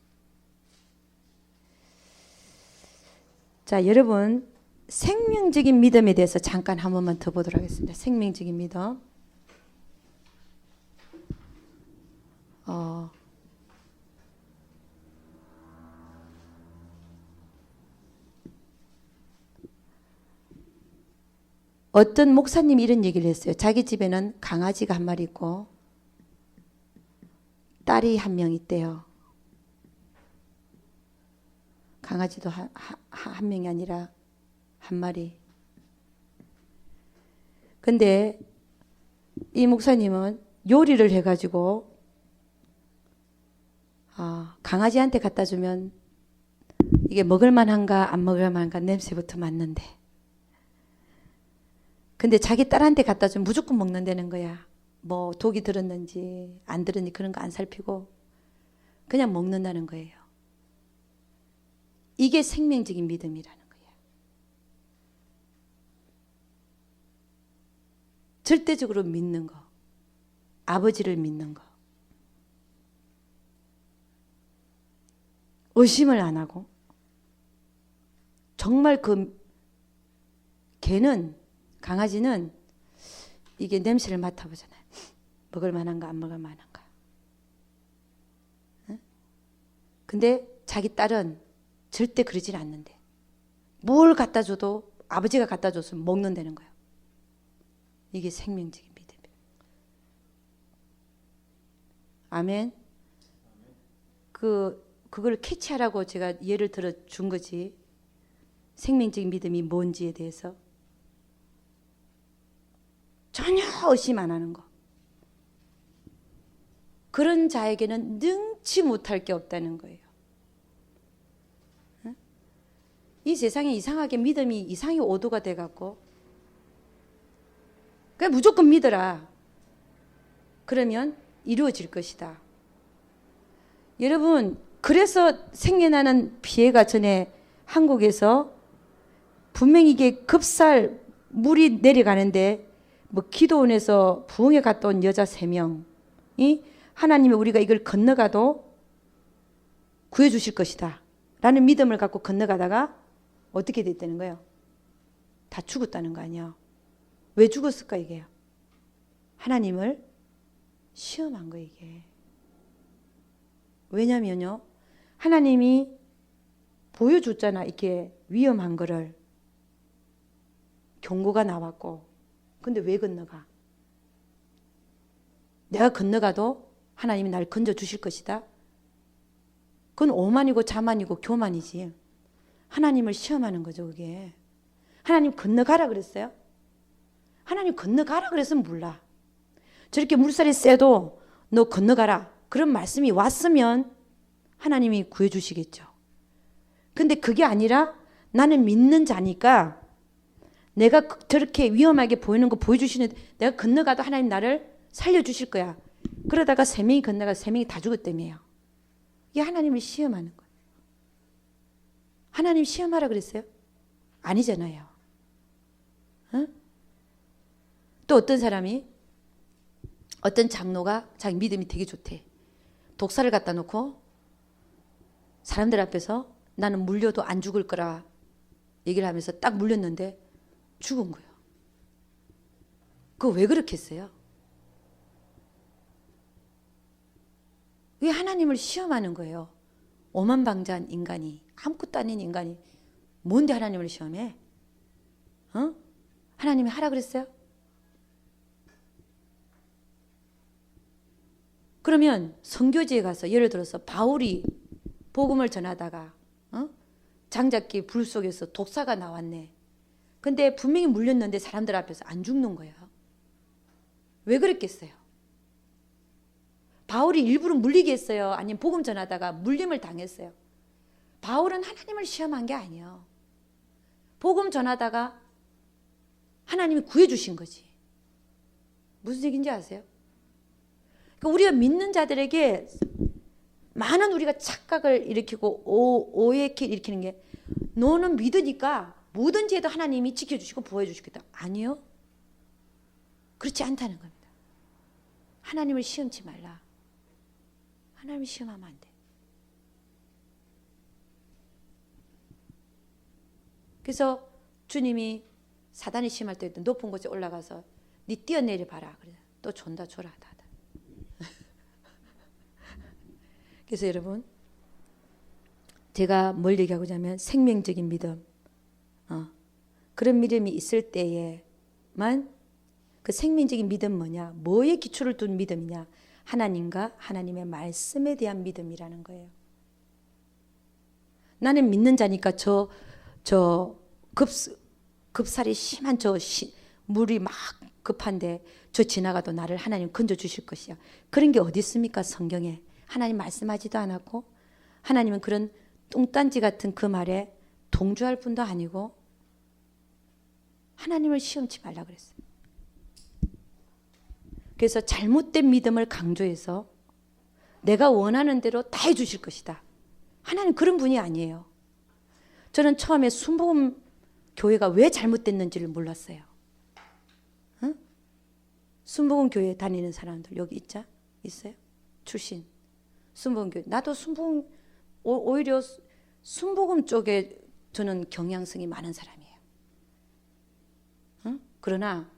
자, 여러분 생명적인 믿음에 대해서 잠깐 한 번만 더 보도록 하겠습니다. 생명적인 믿음. 어떤 목사님이 이런 얘기를 했어요. 자기 집에는 강아지가 한 마리 있고 딸이 한 명 있대요. 강아지도 한 명이 아니라 한 마리. 근데 이 목사님은 요리를 해가지고 강아지한테 갖다 주면 이게 먹을만한가 안 먹을만한가 냄새부터 맡는데 근데 자기 딸한테 갖다 주면 무조건 먹는다는 거야. 뭐 독이 들었는지 안 들었는지 그런 거 안 살피고 그냥 먹는다는 거예요. 이게 생명적인 믿음이라는 거예요. 절대적으로 믿는 거. 아버지를 믿는 거. 의심을 안 하고 정말 그 개는 강아지는 이게 냄새를 맡아보잖아요. 먹을 만한가 안 먹을 만한가. 응? 근데 자기 딸은 절대 그러질 않는데 뭘 갖다 줘도 아버지가 갖다 줬으면 먹는다는 거예요. 이게 생명적인 믿음이에요. 아멘. 그걸 캐치하라고 제가 예를 들어 준 거지. 생명적인 믿음이 뭔지에 대해서 전혀 의심 안 하는 거. 그런 자에게는 능치 못할 게 없다는 거예요. 이 세상에 이상하게 믿음이 이상하게 오도가 돼갖고 그냥 무조건 믿어라. 그러면 이루어질 것이다. 여러분 그래서 생겨나는 피해가 전에 한국에서 분명히 이게 급살 물이 내려가는데 뭐 기도원에서 부흥에 갔다 온 여자 3명이 하나님이 우리가 이걸 건너가도 구해주실 것이다 라는 믿음을 갖고 건너가다가 어떻게 됐다는 거예요? 다 죽었다는 거 아니에요. 왜 죽었을까 이게요? 하나님을 시험한 거예요 이게. 왜냐면요, 하나님이 보여줬잖아. 이게 위험한 거를. 경고가 나왔고. 근데 왜 건너가? 내가 건너가도 하나님이 날 건져 주실 것이다. 그건 오만이고 자만이고 교만이지. 하나님을 시험하는 거죠 그게. 하나님 건너가라 그랬어요? 하나님 건너가라 그랬으면 몰라. 저렇게 물살이 세도 너 건너가라 그런 말씀이 왔으면 하나님이 구해주시겠죠. 근데 그게 아니라 나는 믿는 자니까 내가 저렇게 위험하게 보이는 거 보여주시는데 내가 건너가도 하나님 나를 살려주실 거야. 그러다가 3명이 건너가 3명이 다 죽었다며요. 이게 하나님을 시험하는 거예요. 하나님 시험하라 그랬어요? 아니잖아요. 어? 또 어떤 사람이, 어떤 장로가 자기 믿음이 되게 좋대. 독사를 갖다 놓고 사람들 앞에서 나는 물려도 안 죽을 거라 얘기를 하면서 딱 물렸는데 죽은 거예요. 그거 왜 그렇게 했어요? 왜 하나님을 시험하는 거예요? 오만방자한 인간이, 아무것도 아닌 인간이 뭔데 하나님을 시험해? 어? 하나님이 하라 그랬어요? 그러면 선교지에 가서 예를 들어서 바울이 복음을 전하다가 장작기 불 속에서 독사가 나왔네. 근데 분명히 물렸는데 사람들 앞에서 안 죽는 거예요. 왜 그랬겠어요? 바울이 일부러 물리게 했어요? 아니면 복음 전하다가 물림을 당했어요? 바울은 하나님을 시험한 게 아니에요. 복음 전하다가 하나님이 구해주신 거지. 무슨 얘기인지 아세요? 그러니까 우리가 믿는 자들에게 많은 우리가 착각을 일으키고 오해를 일으키는 게, 너는 믿으니까 뭐든지 해도 하나님이 지켜주시고 보호해주시겠다. 아니요. 그렇지 않다는 겁니다. 하나님을 시험치 말라. 하나님을 시험하면 안 돼. 그래서 주님이 사단이 시험할 때 높은 곳에 올라가서 네 뛰어내려 봐라. 그래. 또 존다 줘라. 그래서 여러분, 제가 뭘 얘기하고자 하면 생명적인 믿음, 그런 믿음이 있을 때에만, 그 생명적인 믿음 뭐냐, 뭐에 기초를 둔 믿음이냐, 하나님과 하나님의 말씀에 대한 믿음이라는 거예요. 나는 믿는 자니까 급살이 심한 물이 막 급한데 저 지나가도 나를 하나님 건져 주실 것이야. 그런 게 어디 있습니까? 성경에. 하나님 말씀하지도 않았고, 하나님은 그런 뚱딴지 같은 그 말에 동조할 뿐도 아니고 하나님을 시험치 말라 그랬어요. 그래서 잘못된 믿음을 강조해서 내가 원하는 대로 다 해주실 것이다. 하나님 그런 분이 아니에요. 저는 처음에 순복음 교회가 왜 잘못됐는지를 몰랐어요. 순복음 교회 다니는 사람들 여기 있어요? 출신 순복음 교회. 나도 순복음, 오히려 순복음 쪽에 저는 경향성이 많은 사람이에요. 그러나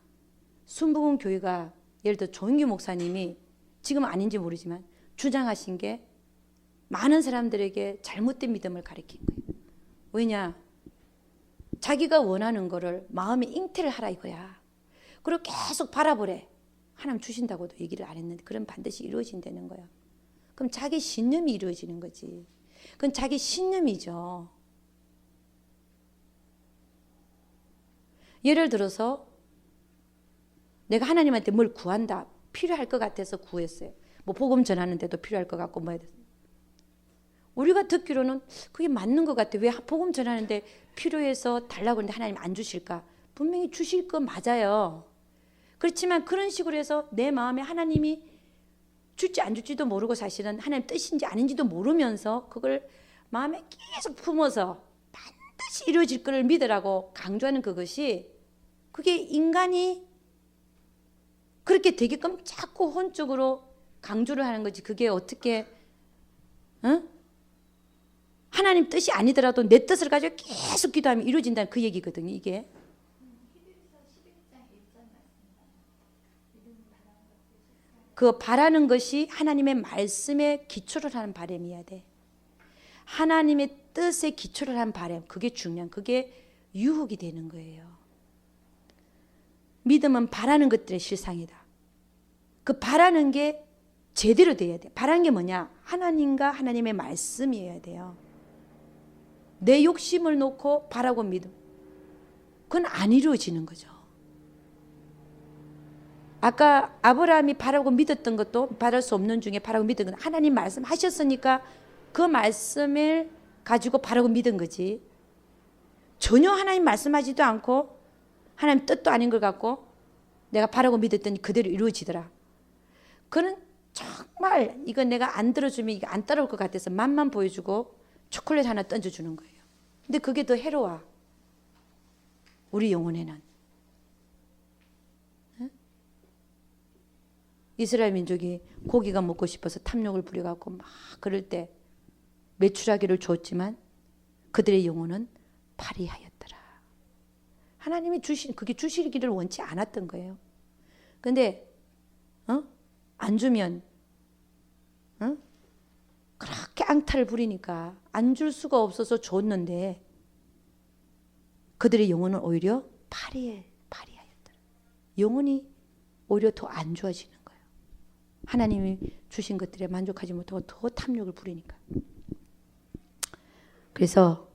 순복음 교회가 예를 들어 조인규 목사님이 지금 아닌지 모르지만 주장하신 게 많은 사람들에게 잘못된 믿음을 가르친 거예요. 왜냐? 자기가 원하는 거를 마음에 잉태를 하라 이거야. 그리고 계속 바라보래. 하나님 주신다고도 얘기를 안 했는데 그럼 반드시 이루어진다는 거야. 그럼 자기 신념이 이루어지는 거지. 그건 자기 신념이죠. 예를 들어서 내가 하나님한테 뭘 구한다. 필요할 것 같아서 구했어요. 뭐 복음 전하는데도 필요할 것 같고 뭐 해야 돼. 우리가 듣기로는 그게 맞는 것 같아. 왜 복음 전하는데 필요해서 달라고 하는데 하나님 안 주실까? 분명히 주실 거 맞아요. 그렇지만 그런 식으로 해서 내 마음에 하나님이 줄지 안 줄지도 모르고 사실은 하나님 뜻인지 아닌지도 모르면서 그걸 마음에 계속 품어서 반드시 이루어질 것을 믿으라고 강조하는 그것이, 그게 인간이 그렇게 되게끔 자꾸 혼적으로 강조를 하는 거지. 그게 어떻게 하나님 뜻이 아니더라도 내 뜻을 가지고 계속 기도하면 이루어진다는 그 얘기거든요. 이게 그 바라는 것이 하나님의 말씀에 기초를 하는 바람이어야 돼. 하나님의 뜻에 기초를 한 바람, 그게 중요한, 그게 유혹이 되는 거예요. 믿음은 바라는 것들의 실상이다. 그 바라는 게 제대로 돼야 돼. 바라는 게 뭐냐? 하나님과 하나님의 말씀이어야 돼요. 내 욕심을 놓고 바라고 믿음, 그건 안 이루어지는 거죠. 아까 아브라함이 바라고 믿었던 것도, 바랄 수 없는 중에 바라고 믿은 건 하나님 말씀하셨으니까 그 말씀을 가지고 바라고 믿은 거지. 전혀 하나님 말씀하지도 않고 하나님 뜻도 아닌 걸 갖고 내가 바라고 믿었더니 그대로 이루어지더라. 그는 정말 이건 내가 안 들어주면 이게 안 따라올 것 같아서 맛만 보여주고 초콜릿 하나 던져주는 거예요. 근데 그게 더 해로워, 우리 영혼에는. 이스라엘 민족이 고기가 먹고 싶어서 탐욕을 부려갖고 막 그럴 때 메추라기를 줬지만 그들의 영혼은 파리하였더라. 하나님이 그게 주시기를 원치 않았던 거예요. 근데 안 주면 그렇게 앙탈을 부리니까 안 줄 수가 없어서 줬는데 그들의 영혼은 오히려 파리하였더라. 영혼이 오히려 더 안 좋아지는 거예요. 하나님이 주신 것들에 만족하지 못하고 더 탐욕을 부리니까. 그래서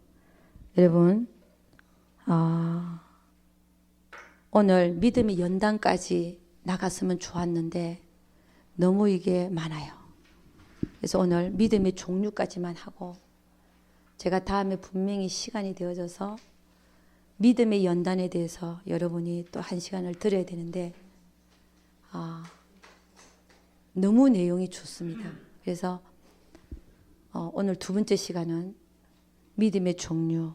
여러분, 오늘 믿음의 연단까지 나갔으면 좋았는데 너무 이게 많아요. 그래서 오늘 믿음의 종류까지만 하고, 제가 다음에 분명히 시간이 되어져서 믿음의 연단에 대해서 여러분이 또 한 시간을 들어야 되는데 너무 내용이 좋습니다. 그래서 오늘 두 번째 시간은 믿음의 종류,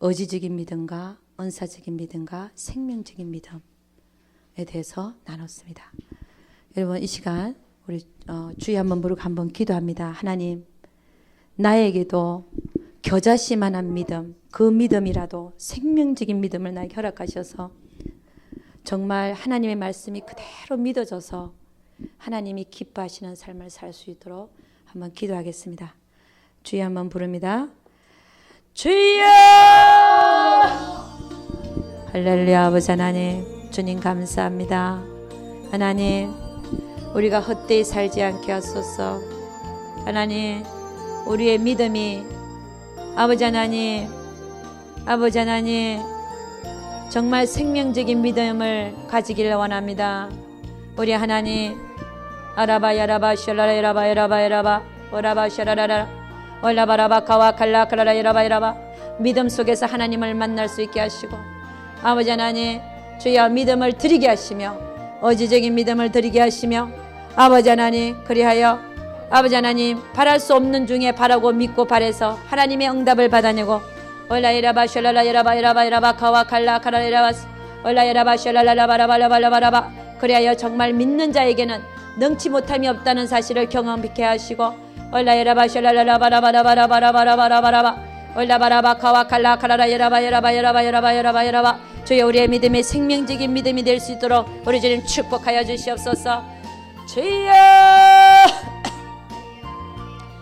의지적인 믿음과 은사적인 믿음과 생명적인 믿음에 대해서 나눴습니다. 여러분, 이 시간 우리 주의 한번 부르고 한번 기도합니다. 하나님, 나에게도 겨자씨만한 믿음, 그 믿음이라도 생명적인 믿음을 나에게 허락하셔서 정말 하나님의 말씀이 그대로 믿어져서 하나님이 기뻐하시는 삶을 살 수 있도록 한번 기도하겠습니다. 주의 한번 부릅니다. 주여! 할렐루야. 아버지 하나님, 주님 감사합니다. 하나님, 우리가 헛되이 살지 않게 하소서. 하나님, 우리의 믿음이 아버지 하나님 정말 생명적인 믿음을 가지기를 원합니다. 우리 하나님, 아라바 야라바 샬라라 야라바 야라바 야라바 오라바 샤라라라 올라바라바 카와 칼라 카라라 야라바 야라바 믿음 속에서 하나님을 만날 수 있게 하시고, 아버지 하나님, 주여 믿음을 드리게 하시며 의지적인 믿음을 드리게 하시며, 아버지 하나님, 그리하여 아버지 하나님 바랄 수 없는 중에 바라고 믿고 바래서 하나님의 응답을 받아내고 올라이라바 샬라라 야라바 야라바 야라바 카와 칼라 카라라 야라바 올라이라바 샬라라라바라바라바라바라바 그리하여 정말 믿는 자에게는 능치 못함이 없다는 사실을 경험케 하시고 올라이라바 샬라라라바라바라바라바라바라바라바라바 올라바라바 카와 칼라 카라라 야라바 야라바 야라바 야라바 야라바 야라바 주여 우리의 믿음이 생명적인 믿음이 될 수 있도록 우리 주님 축복하여 주시옵소서. 주여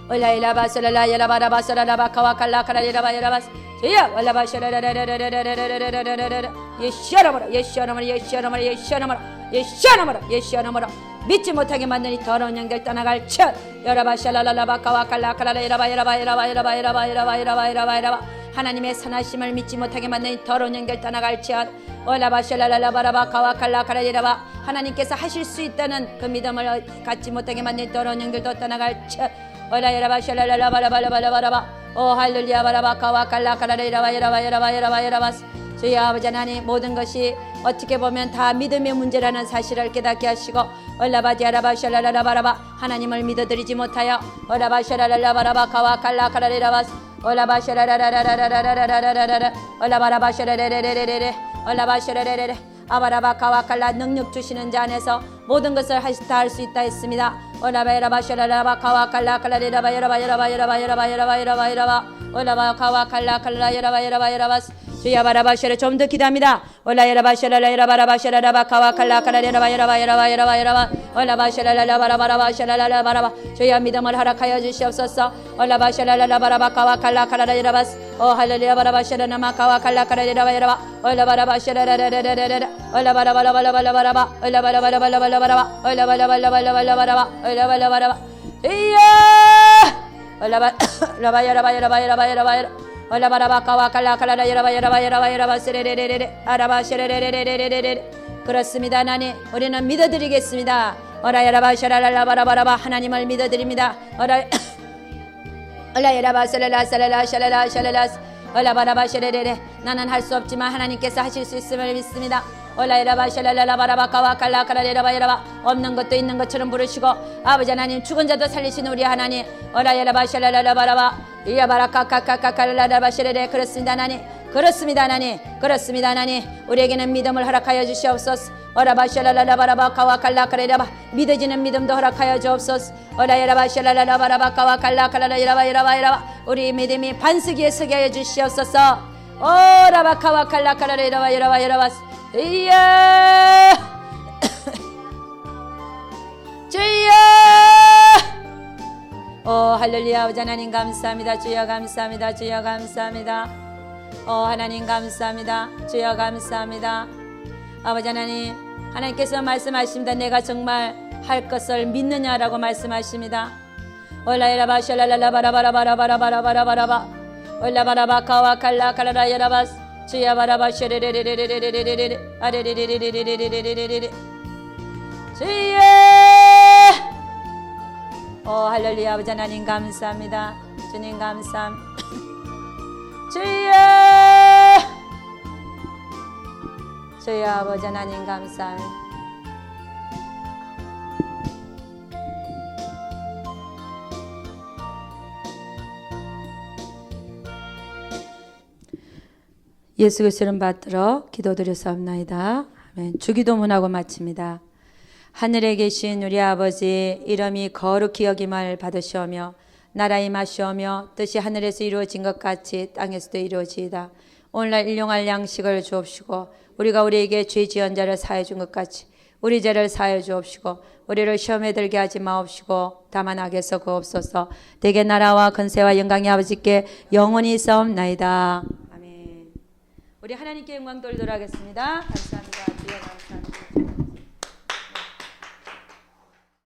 올라이라바 샬라라 야라바라바 샬라라바 카와 칼라 카라라 야라바 야라바 주여 올라바 샬라라라라라라라라라라라라 예시아나마라 예시아나마라 예시아나마라 예시아나마라 예시아나마라 예시아나마라 믿지 못하게 만든 이 더러운 영들 떠나갈 첫 여라바 샬라라라바 카와 칼라 카라라 야라바 야라바 야라바 야라바 야라바 야라바 야라바 야라바 야라바 하나님의 선하심을 믿지 못하게 만든 이 더러운 영들 떠나갈 첫 올라바 샬라라라바라바 카와 칼라 카라라 야라바 하나님께서 하실 수 있다는 그 믿음을 갖지 못하게 만든 더러운 영들도 떠나갈 첫 올라야라바 샬라라라바라바라바라바라바 오 할렐루야 바라바 카와 칼라 카라라 야라바 야라바 야라바 야라바 야라바 주여 아버지 하나님 모든 것이 어떻게 보면 다 믿음의 문제라는 사실을 깨닫게 하시고 올라바디아라바샬라라바라바 하나님을 믿어드리지 못하여 올라바샬라라바라바 가와칼라카라레라바스 올라바샬라라라라라라라라라라 올라바라바샬라레레레레레 올라바샬라레레레 아바라바카와칼라 능력 주시는 자 안에서 모든 것을 다 할 수 있다 했습니다. 올라바야라바샬라라바카와칼라칼라레라바야라바야라바야라바야라바야라바야라바 올라바카와칼라칼라야라바야라바야라바 주야바라바샤라 좀 더 기도합니다. 올라야라바샤라라바라바샤라라바카와칼라칼라레라바야라바야라바야라바야라바 올라바샤라라바라바라바샤라라바라바 주야 믿음을 허락하여 주시옵소서. 올라바샤라라바라바카와칼라칼라레라바스 오 할렐루야 바라바샤라나마카와칼라칼라레라바야라바 올라바라바샤라라라라라라 올라바라바라바라바라바라바 올라바라바라바라바라바라바 올라바라바라바라바라바라바 올라바라바라바 이야 올라바라바야라바야라바야라바야라바야라 올라바라바카와칼라칼라레라바야라바야라바야라바 세레레레레레 아라바샤레레레레레레레 그렇습니다. 하나님 우리는 믿어드리겠습니다. 오라야라바샤라라바라바라바 하나님을 믿어드립니다. 올라야라바샤라라샤라라샤라라샤라라샤라라 올라바라바샤레레레 나는 할 수 없지만 하나님께서 하실 수 있음을 믿습니다. 올라야라바샤라라바라바카와칼라칼라레라바야라바 없는 것도 있는 것처럼 부르시고 아버지 하나님 죽은 자도 살리신 우리 하나님 올라야라바샤라라바라바 이야바라카카카카칼라라바샤레레 그렇습니다. 하나님 그렇습니다. 하나님 그렇습니다. 하나님 우리에게는 믿음을 허락하여 주시옵소서. 오라바샤라라바라바카와칼라칼라레라바 믿어지는 믿음도 허락하여 주옵소서. 오라야라바샤라라바라바카와칼라칼라레라바야라바야라바 우리 믿음이 반석 위에 서게 하여 주시옵소서. 오라바카와칼라칼라레라바야라바야라바 이야 주여 오 할렐루야 아버지 하나님 감사합니다. 주여 감사합니다. 주여 감사합니다. 오 하나님 감사합니다. 주여 감사합니다. 아버지 하나님 하나님께서 말씀하십니다. 내가 정말 할 것을 믿느냐라고 말씀하십니다. 올라야라바샬라라바라바라바라바라바라바라바 올라바라바카와칼라칼라야라바스 주야바라바샤레레레레레레레레레레 아레레레레레레레레레레레 주여 오 할렐루야 아버지 하나님 감사합니다. 주님 감사합니다. 주여 주여 아버지 하나님 감사합니다. 예수 그리스도를 받들어 기도드렸사옵나이다. 아멘. 주기도문하고 마칩니다. 하늘에 계신 우리 아버지 이름이 거룩히 여김을 받으시오며 나라 임하시오며 뜻이 하늘에서 이루어진 것 같이 땅에서도 이루어지이다. 오늘날 일용할 양식을 주옵시고 우리가 우리에게 죄 지은 자를 사하여 준 것 같이 우리 죄를 사하여 주옵시고 우리를 시험에 들게 하지 마옵시고 다만 악에서 구옵소서. 대개 나라와 근세와 영광이 아버지께 영원히 있사옵나이다. 아멘. 우리 하나님께 영광 돌리도록 하겠습니다. 감사합니다.